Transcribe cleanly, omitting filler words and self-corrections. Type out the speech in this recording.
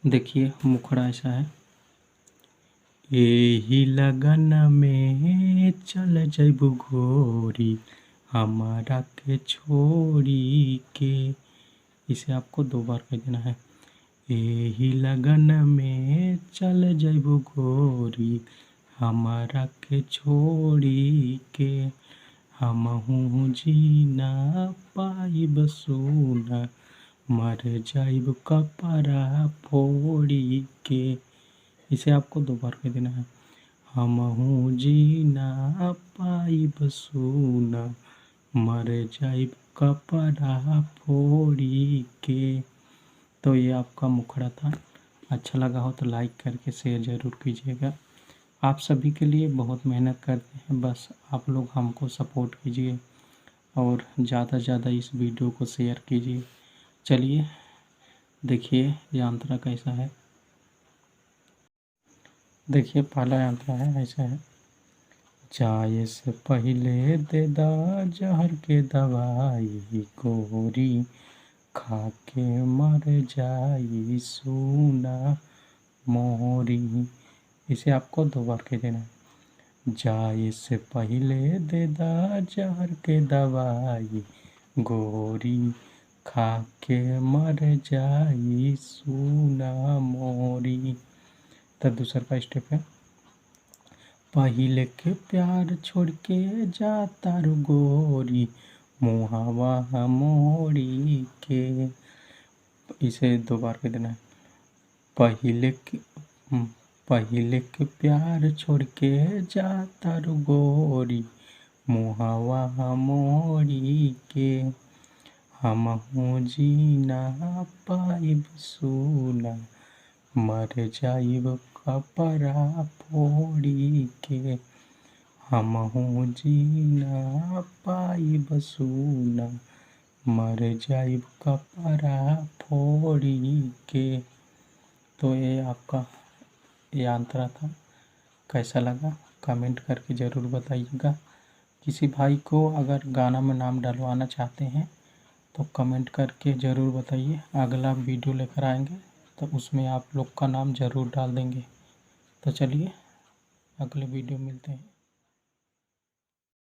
देखिए मुखड़ा ऐसा है। एही लगन में चल जइबू गोरी हमारा के छोड़ी के। इसे आपको 2 बार कह देना है। एही लगन में चल जइबू गोरी हमारा के छोड़ी के। हमहू जी ना पाइब सोना मर जाइब कपड़ा फोड़ी के। इसे आपको 2 बार कह देना है। हमहू जी ना पाइब सोना मर जाइब कपड़ा फोड़ी के। तो ये आपका मुखड़ा था। अच्छा लगा हो तो लाइक करके शेयर ज़रूर कीजिएगा। आप सभी के लिए बहुत मेहनत करते हैं, बस आप लोग हमको सपोर्ट कीजिए और ज़्यादा से ज़्यादा इस वीडियो को शेयर कीजिए। चलिए देखिए यांत्रा कैसा है। देखिए पहला यांत्रा है ऐसा है। जाए से पहले दे दा जहर के दवाई गोरी खा के मर जाई सोना मोरी। इसे आपको 2 बार कह देना है। जाए से पहले दे दा जहर के दवाई गोरी खा के मर जाई सोना मोरी। तो दूसरा का स्टेप है। पहिले के प्यार छोड़ के जाता रू गोरी मुहावा मोड़ी के। इसे 2 बार कह देना है। पहिले के प्यार छोड़ के जाता रू गोरी मुहावा मोड़ी के। हमहू जी ना पाइब सोना मर जाइब कपड़ा फोड़ी के। हमहू जी ना पाइब सोना मर जाइब कपड़ा फोड़ी के। तो ये आपका यांत्रा था। कैसा लगा कमेंट करके ज़रूर बताइएगा। किसी भाई को अगर गाना में नाम डलवाना चाहते हैं तो कमेंट करके ज़रूर बताइए। अगला वीडियो लेकर आएंगे तो उसमें आप लोग का नाम ज़रूर डाल देंगे। तो चलिए अगले वीडियो मिलते हैं।